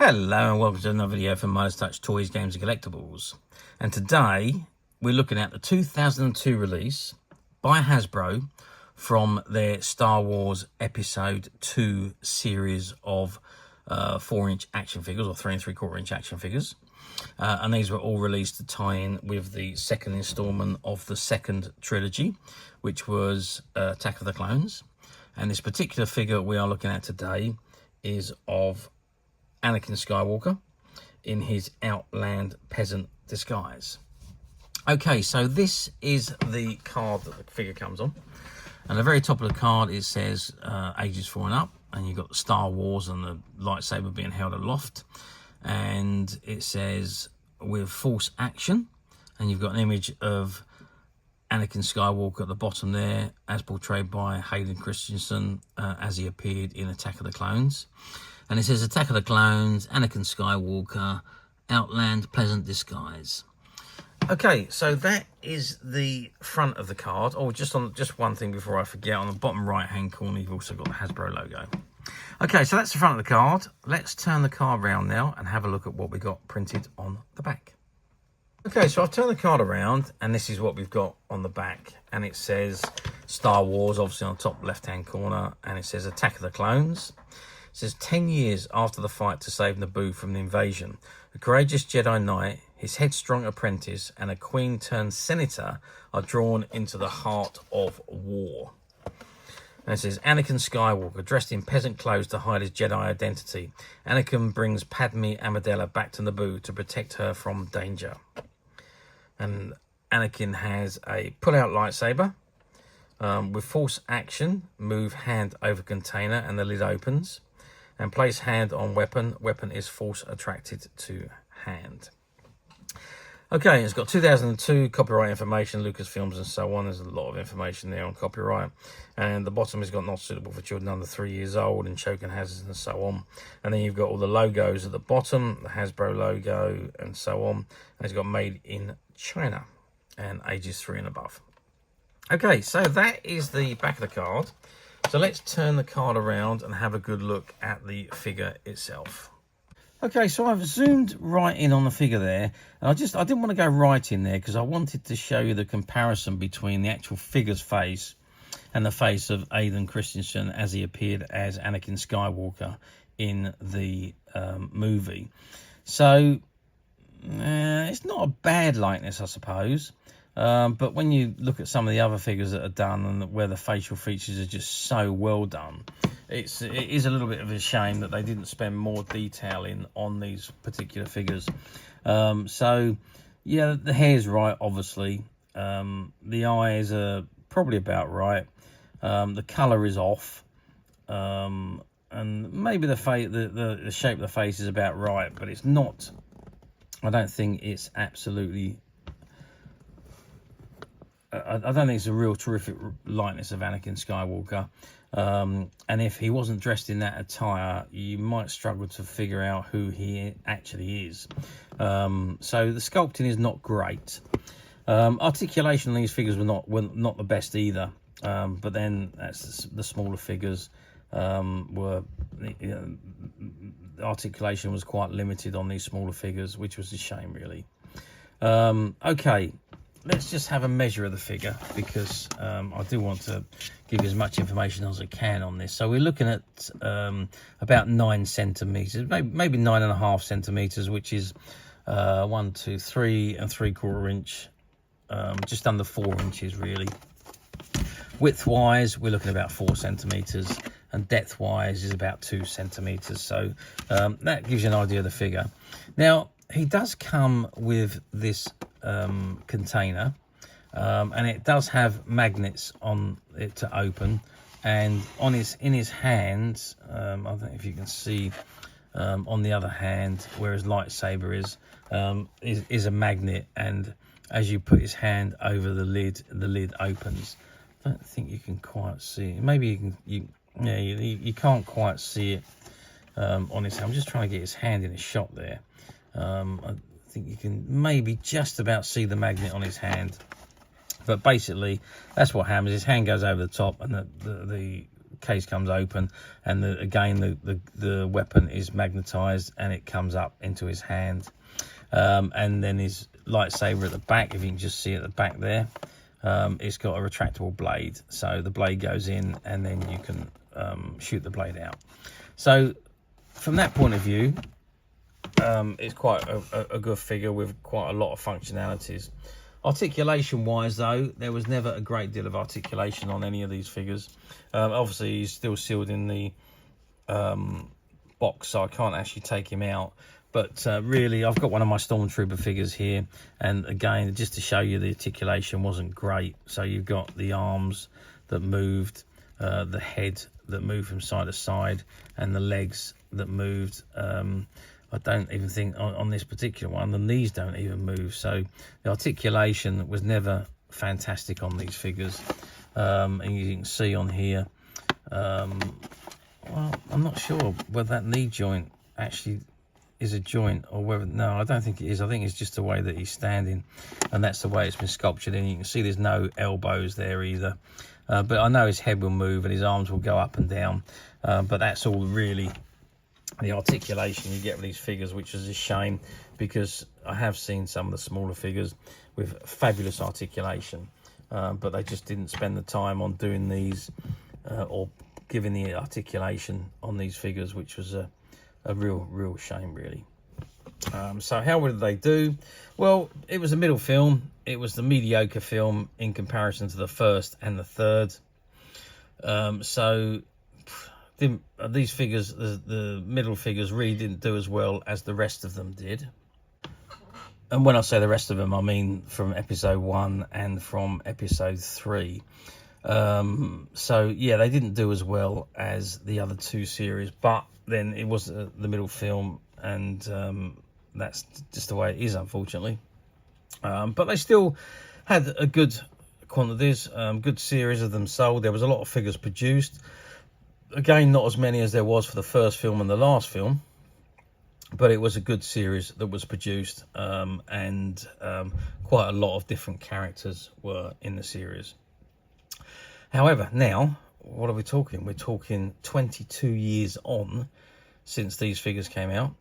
Hello and welcome to another video from Midas Touch Toys, Games and Collectibles. And today we're looking at the 2002 release by Hasbro from their Star Wars Episode 2 series of 4-inch action figures, or 3 3/4-inch action figures. And these were all released to tie in with the second installment of the second trilogy, which was Attack of the Clones. And this particular figure we are looking at today is of Anakin Skywalker in his Outland Peasant disguise. Okay, so this is the card that the figure comes on. And at the very top of the card it says ages 4 and up, and you've got Star Wars and the lightsaber being held aloft. And it says with force action, and you've got an image of Anakin Skywalker at the bottom there, as portrayed by Hayden Christensen as he appeared in Attack of the Clones. And it says Attack of the Clones, Anakin Skywalker, Outland Peasant disguise. Okay, so that is the front of the card. Oh, just one thing before I forget, on the bottom right-hand corner, you've also got the Hasbro logo. Okay, so that's the front of the card. Let's turn the card around now and have a look at what we got printed on the back. Okay, so I've turned the card around, and this is what we've got on the back. And it says Star Wars, obviously on the top left-hand corner, and it says Attack of the Clones. It says 10 years after the fight to save Naboo from the invasion, a courageous Jedi Knight, his headstrong apprentice, and a Queen-turned-senator are drawn into the heart of war. And it says Anakin Skywalker, dressed in peasant clothes to hide his Jedi identity. Anakin brings Padme Amidala back to Naboo to protect her from danger. And Anakin has a pull-out lightsaber. With force action, move hand over container and the lid opens. And place hand on weapon. Weapon is force attracted to hand. Okay, it's got 2002 copyright information, Lucasfilms and so on. There's a lot of information there on copyright. And the bottom has got not suitable for children under 3 years old and choking hazards and so on. And then you've got all the logos at the bottom, the Hasbro logo and so on. And it's got made in China and ages 3 and above. Okay, so that is the back of the card. So let's turn the card around and have a good look at the figure itself. Okay, so I've zoomed right in on the figure there, and I didn't want to go right in there because I wanted to show you the comparison between the actual figure's face and the face of Hayden Christensen as he appeared as Anakin Skywalker in the movie. So it's not a bad likeness, I suppose. But when you look at some of the other figures that are done and where the facial features are just so well done, it is a little bit of a shame that they didn't spend more detail on these particular figures. So, yeah, the hair's right, obviously. The eyes are probably about right. The colour is off. And maybe the shape of the face is about right, but it's not. I don't think it's absolutely... I don't think it's a real terrific likeness of Anakin Skywalker. And if he wasn't dressed in that attire, you might struggle to figure out who he actually is. So the sculpting is not great. Articulation on these figures were not the best either. But then that's the smaller figures were... the articulation was quite limited on these smaller figures, which was a shame, really. Okay. Let's just have a measure of the figure because I do want to give you as much information as I can on this. So we're looking at about 9 centimeters, maybe 9.5 centimeters, which is 1, 2, 3 3/4 inch, just under 4 inches really. Width-wise, we're looking at about 4 centimeters, and depth-wise is about 2 centimeters. So that gives you an idea of the figure. Now, he does come with this container, and it does have magnets on it to open, and in his hands, I don't know if you can see, on the other hand where his lightsaber is a magnet, and as you put his hand over the lid opens. I don't think you can quite see it. Maybe you can't quite see it on his hand. I'm just trying to get his hand in a shot there. I think you can maybe just about see the magnet on his hand, but basically that's what happens. His hand goes over the top, and the case comes open, and again the weapon is magnetized and it comes up into his hand. And then his lightsaber at the back, if you can just see at the back there, it's got a retractable blade, so the blade goes in and then you can shoot the blade out. So from that point of view, it's quite a good figure with quite a lot of functionalities. Articulation wise though, there was never a great deal of articulation on any of these figures. Obviously he's still sealed in the box, so I can't actually take him out. But really, I've got one of my Stormtrooper figures here, and again, just to show you, the articulation wasn't great. So you've got the arms that moved, the head that moved from side to side, and the legs that moved. I don't even think on this particular one, the knees don't even move. So the articulation was never fantastic on these figures. And you can see on here, well, I'm not sure whether that knee joint actually is a joint or whether, no, I don't think it is. I think it's just the way that he's standing, and that's the way it's been sculptured in. You can see there's no elbows there either. But I know his head will move and his arms will go up and down. But that's all really the articulation you get with these figures, which is a shame, because I have seen some of the smaller figures with fabulous articulation, but they just didn't spend the time on doing these or giving the articulation on these figures, which was a real shame, really. So how did they do? Well, it was a middle film. It was the mediocre film in comparison to the first and the third. So these figures, the middle figures, really didn't do as well as the rest of them did. And when I say the rest of them, I mean from episode 1 and from episode 3. So yeah, they didn't do as well as the other two series, but then it was the middle film, and that's just the way it is, unfortunately. But they still had a good quantities, good series of them sold. There was a lot of figures produced. Again, not as many as there was for the first film and the last film, but it was a good series that was produced, and quite a lot of different characters were in the series. However, now, what are we talking? We're talking 22 years on since these figures came out,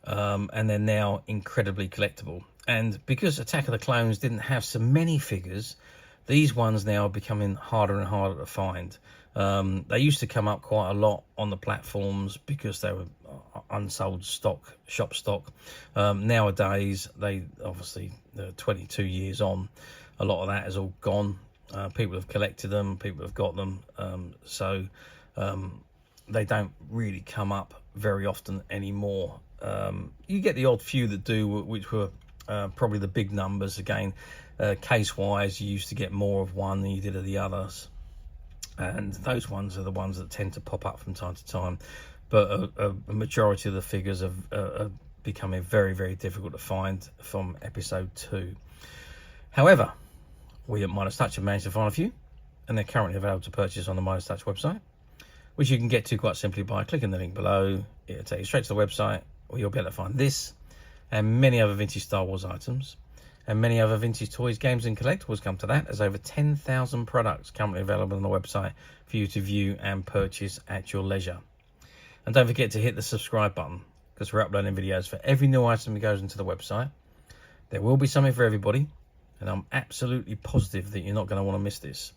and they're now incredibly collectible. And because Attack of the Clones didn't have so many figures, these ones now are becoming harder and harder to find. They used to come up quite a lot on the platforms because they were unsold stock, shop stock. Nowadays, they obviously, 22 years on, a lot of that is all gone. People have collected them, people have got them, so they don't really come up very often anymore. You get the odd few that do, which were probably the big numbers. Again, case wise, you used to get more of one than you did of the others, and those ones are the ones that tend to pop up from time to time. But a majority of the figures are becoming very difficult to find from episode 2. However, we at Midas Touch have managed to find a few, and they're currently available to purchase on the Midas Touch website, which you can get to quite simply by clicking the link below. It'll take you straight to the website, where you'll be able to find this and many other vintage Star Wars items, and many other vintage toys, games and collectibles come to that, as over 10,000 products currently available on the website for you to view and purchase at your leisure. And don't forget to hit the subscribe button, because we're uploading videos for every new item that goes into the website. There will be something for everybody, and I'm absolutely positive that you're not going to want to miss this,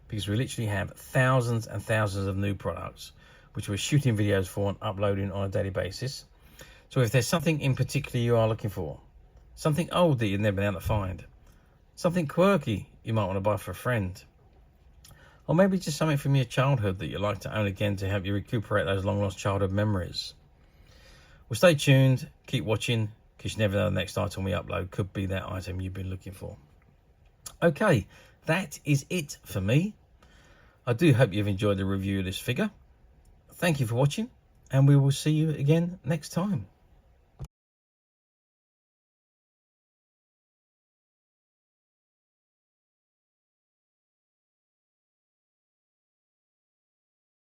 because we literally have thousands and thousands of new products which we're shooting videos for and uploading on a daily basis. So if there's something in particular you are looking for, something old that you've never been able to find, something quirky you might want to buy for a friend, or maybe just something from your childhood that you'd like to own again to help you recuperate those long lost childhood memories, well, stay tuned, keep watching, because you never know the next item we upload could be that item you've been looking for. Okay, that is it for me. I do hope you've enjoyed the review of this figure. Thank you for watching, and we will see you again next time.